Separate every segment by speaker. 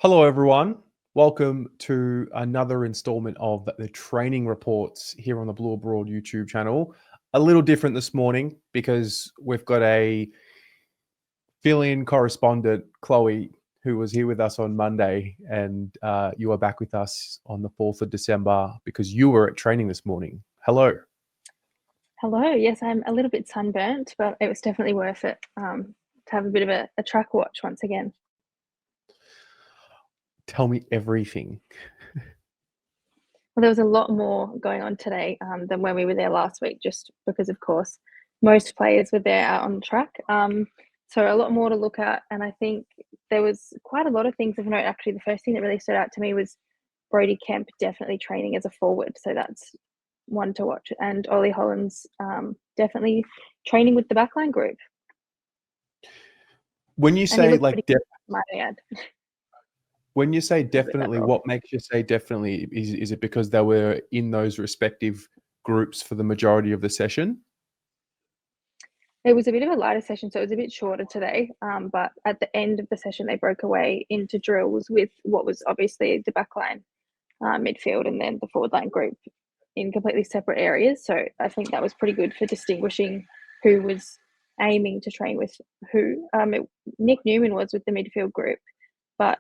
Speaker 1: Hello, everyone. Welcome to another installment of the training reports here on the Blue Abroad YouTube channel. A little different this morning because we've got a fill-in correspondent, Chloe, who was here with us on Monday, and you are back with us on the 4th of December because you were at training this morning. Hello.
Speaker 2: Hello. Yes, I'm a little bit sunburnt, but it was definitely worth it to have a bit of a track watch once again.
Speaker 1: Tell me everything.
Speaker 2: Well, there was a lot more going on today than when we were there last week, just because, of course, most players were there out on the track. So a lot more to look at. And I think there was quite a lot of things of note. Actually, the first thing that really stood out to me was Brodie Kemp definitely training as a forward. So that's one to watch. And Ollie Hollands definitely training with the backline group.
Speaker 1: When you say like
Speaker 2: might I add.
Speaker 1: When you say definitely, what makes you say definitely? Is it because they were in those respective groups for the majority of the session?
Speaker 2: It was a bit of a lighter session, so it was a bit shorter today. But at the end of the session, they broke away into drills with what was obviously the backline, midfield, and then the forward line group in completely separate areas. So I think that was pretty good for distinguishing who was aiming to train with who. Nick Newman was with the midfield group, but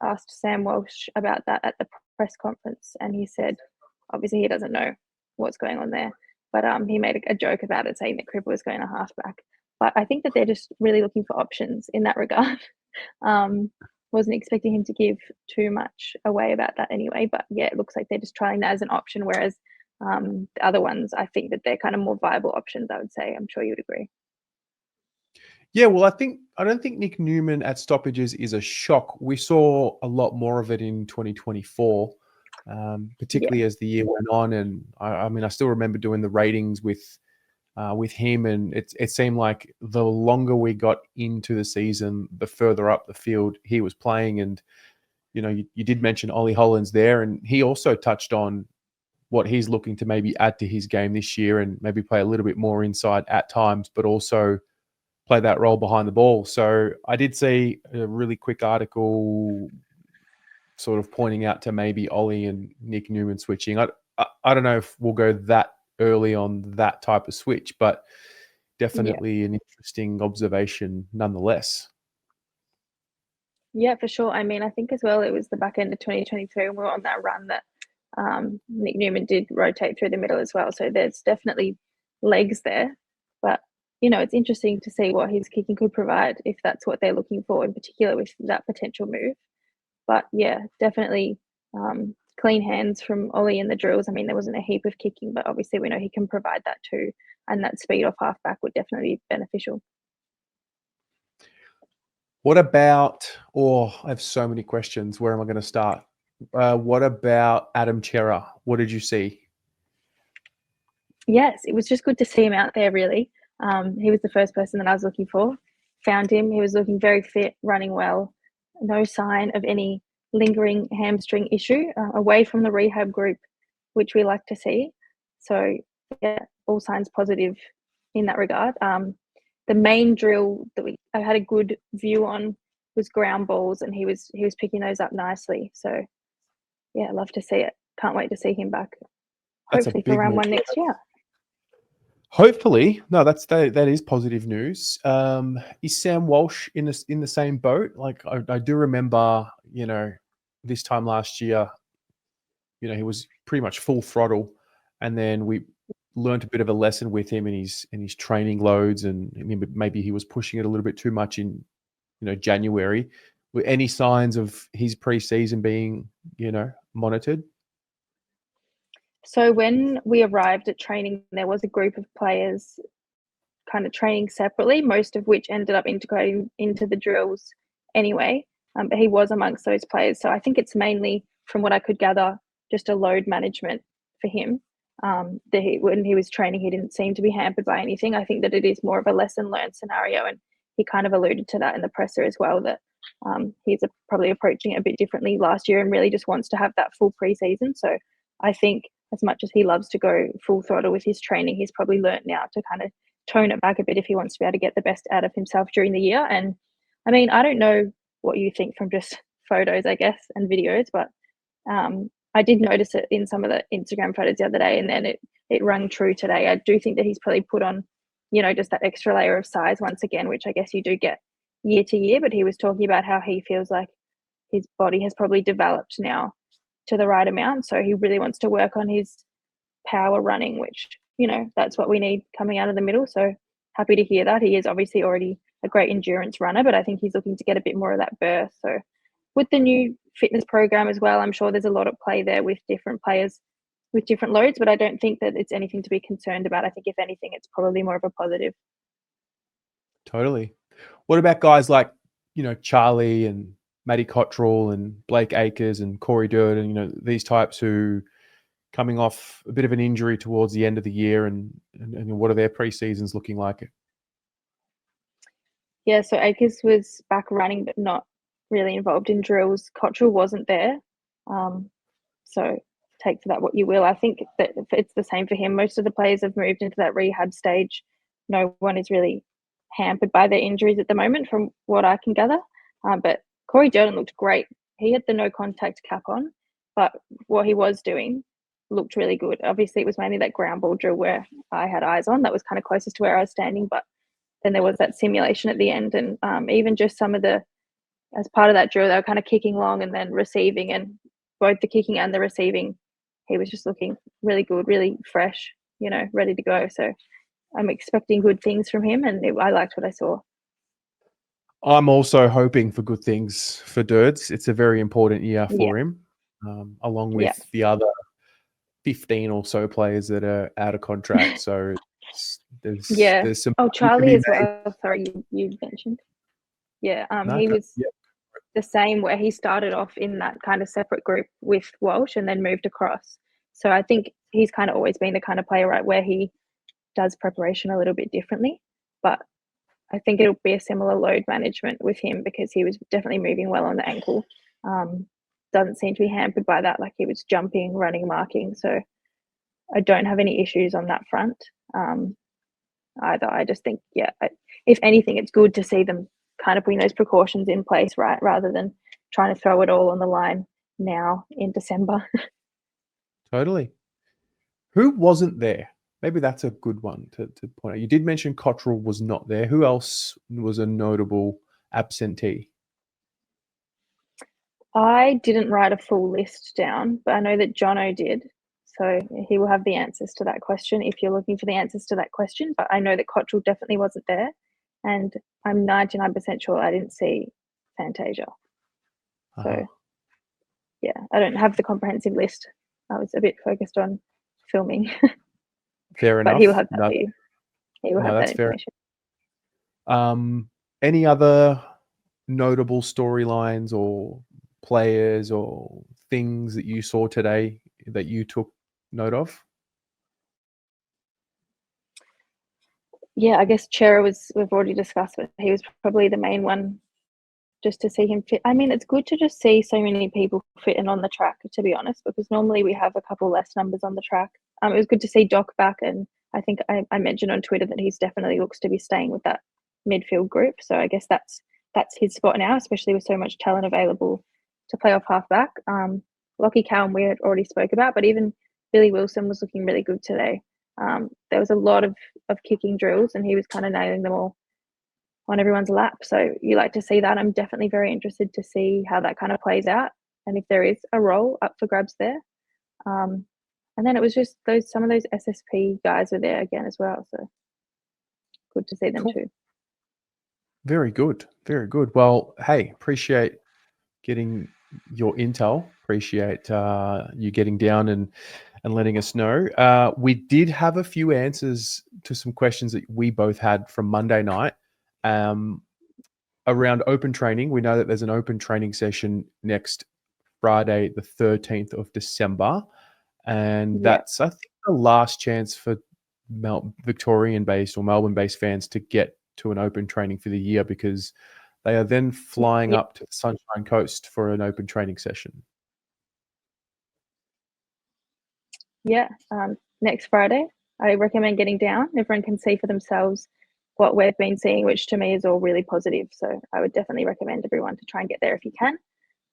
Speaker 2: asked Sam Walsh about that at the press conference, and he said obviously he doesn't know what's going on there, but he made a joke about it, saying that Cripper was going to halfback. But I think that they're just really looking for options in that regard. Wasn't expecting him to give too much away about that anyway, but yeah, it looks like they're just trying that as an option, whereas the other ones, I think that they're kind of more viable options, I would say. I'm sure you would agree.
Speaker 1: Yeah, well, I don't think Nick Newman at stoppages is a shock. We saw a lot more of it in 2024, particularly as the year went on. And I mean, I still remember doing the ratings with him, and it seemed like the longer we got into the season, the further up the field he was playing. And you did mention Ollie Hollands there, and he also touched on what he's looking to maybe add to his game this year, and maybe play a little bit more inside at times, but also play that role behind the ball. So I did see a really quick article sort of pointing out to maybe Ollie and Nick Newman switching. I don't know if we'll go that early on that type of switch, but definitely an interesting observation nonetheless.
Speaker 2: Yeah, for sure. I mean, I think as well, it was the back end of 2023 and we were on that run that Nick Newman did rotate through the middle as well. So there's definitely legs there. But, it's interesting to see what his kicking could provide if that's what they're looking for, in particular with that potential move. But yeah, definitely clean hands from Ollie in the drills. I mean, there wasn't a heap of kicking, but obviously we know he can provide that too. And that speed off halfback would definitely be beneficial.
Speaker 1: What about, I have so many questions. Where am I going to start? What about Adam Cerra? What did you see?
Speaker 2: Yes, it was just good to see him out there, really. He was the first person that I was looking for. Found him. He was looking very fit, running well. No sign of any lingering hamstring issue, away from the rehab group, which we like to see. So, yeah, all signs positive in that regard. The main drill that I had a good view on was ground balls, and he was picking those up nicely. So, yeah, love to see it. Can't wait to see him back. Hopefully for round one next year.
Speaker 1: Hopefully, no, that is positive news. Is Sam Walsh in the same boat? Like I do remember, this time last year, he was pretty much full throttle, and then we learned a bit of a lesson with him in his training loads, and maybe he was pushing it a little bit too much in, January. Were any signs of his pre-season being, monitored?
Speaker 2: So when we arrived at training, there was a group of players kind of training separately, most of which ended up integrating into the drills anyway. But he was amongst those players. So I think it's mainly, from what I could gather, just a load management for him. When he was training, he didn't seem to be hampered by anything. I think that it is more of a lesson learned scenario. And he kind of alluded to that in the presser as well, that he's probably approaching it a bit differently last year and really just wants to have that full pre-season. So I think as much as he loves to go full throttle with his training, he's probably learnt now to kind of tone it back a bit if he wants to be able to get the best out of himself during the year. And I mean, I don't know what you think from just photos, I guess, and videos, but I did notice it in some of the Instagram photos the other day, and then it rung true today. I do think that he's probably put on, just that extra layer of size once again, which I guess you do get year to year, but he was talking about how he feels like his body has probably developed now to the right amount, so he really wants to work on his power running, which, that's what we need coming out of the middle, so happy to hear that. He is obviously already a great endurance runner, but I think he's looking to get a bit more of that burst. So with the new fitness program as well, I'm sure there's a lot at play there with different players with different loads, but I don't think that it's anything to be concerned about. I think if anything, it's probably more of a positive.
Speaker 1: Totally. What about guys like, Charlie and Matty Cottrell and Blake Acres and Corey Durden, these types who coming off a bit of an injury towards the end of the year, and what are their pre-seasons looking like?
Speaker 2: Yeah, so Acres was back running, but not really involved in drills. Cottrell wasn't there. So take for that what you will. I think that it's the same for him. Most of the players have moved into that rehab stage. No one is really hampered by their injuries at the moment, from what I can gather. But Corey Durden looked great. He had the no contact cap on, but what he was doing looked really good. Obviously, it was mainly that ground ball drill where I had eyes on. That was kind of closest to where I was standing, but then there was that simulation at the end, and even just some of as part of that drill, they were kind of kicking long and then receiving, and both the kicking and the receiving, he was just looking really good, really fresh, ready to go. So I'm expecting good things from him, and I liked what I saw.
Speaker 1: I'm also hoping for good things for Durds. It's a very important year
Speaker 2: Yeah.
Speaker 1: for him, along with the other 15 or so players that are out of contract. So there's some.
Speaker 2: Oh, Charlie as well. Sorry, you mentioned. Yeah, he was the same, where he started off in that kind of separate group with Walsh and then moved across. So I think he's kind of always been the kind of player, right, where he does preparation a little bit differently. But I think it'll be a similar load management with him, because he was definitely moving well on the ankle. Doesn't seem to be hampered by that. Like, he was jumping, running, marking. So I don't have any issues on that front either. I just think, if anything, it's good to see them kind of putting those precautions in place, right, rather than trying to throw it all on the line now in December.
Speaker 1: Totally. Who wasn't there? Maybe that's a good one to point out. You did mention Cottrell was not there. Who else was a notable absentee?
Speaker 2: I didn't write a full list down, but I know that Jono did. So he will have the answers to that question if you're looking for the answers to that question. But I know that Cottrell definitely wasn't there. And I'm 99% sure I didn't see Fantasia. So, I don't have the comprehensive list. I was a bit focused on filming.
Speaker 1: Fair enough.
Speaker 2: But he will have that for you. He will have that information.
Speaker 1: Any other notable storylines or players or things that you saw today that you took note of?
Speaker 2: Yeah, I guess Cerra we've already discussed, but he was probably the main one, just to see him fit. I mean, it's good to just see so many people fitting on the track, to be honest, because normally we have a couple less numbers on the track. It was good to see Doc back, and I think I mentioned on Twitter that he's definitely looks to be staying with that midfield group. So I guess that's his spot now, especially with so much talent available to play off halfback. Lockie Cowan we had already spoke about, but even Billy Wilson was looking really good today. There was a lot of kicking drills, and he was kind of nailing them all on everyone's lap. So you like to see that. I'm definitely very interested to see how that kind of plays out, and if there is a role up for grabs there. And then it was just some of those SSP guys were there again as well. So good to see them too. Very
Speaker 1: good. Very good. Well, hey, appreciate getting your intel. Appreciate you getting down and letting us know. We did have a few answers to some questions that we both had from Monday night around open training. We know that there's an open training session next Friday, the 13th of December. And that's, I think, the last chance for Victorian-based or Melbourne-based fans to get to an open training for the year, because they are then flying up to the Sunshine Coast for an open training session.
Speaker 2: Yeah, next Friday. I recommend getting down. Everyone can see for themselves what we've been seeing, which to me is all really positive. So I would definitely recommend everyone to try and get there if you can.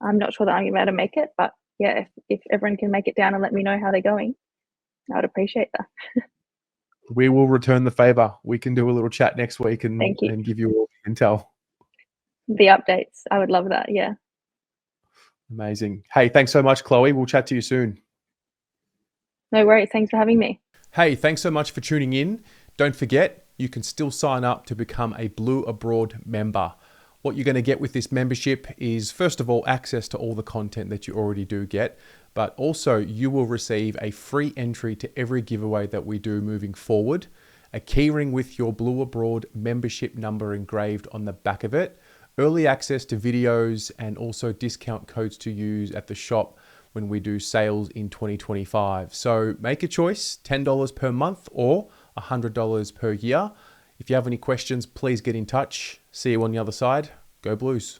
Speaker 2: I'm not sure that I'm going to be able to make it, but yeah, if everyone can make it down and let me know how they're going, I would appreciate that.
Speaker 1: We will return the favor. We can do a little chat next week
Speaker 2: Thank you.
Speaker 1: and give you all the intel.
Speaker 2: The updates, I would love that. Yeah.
Speaker 1: Amazing. Hey, thanks so much, Chloe. We'll chat to you soon.
Speaker 2: No worries. Thanks for having me.
Speaker 1: Hey, thanks so much for tuning in. Don't forget, you can still sign up to become a Blue Abroad member. What you're going to get with this membership is, first of all, access to all the content that you already do get, but also you will receive a free entry to every giveaway that we do moving forward, a keyring with your Blue Abroad membership number engraved on the back of it, early access to videos, and also discount codes to use at the shop when we do sales in 2025. So make a choice, $10 per month or $100 per year. If you have any questions, please get in touch. See you on the other side. Go Blues.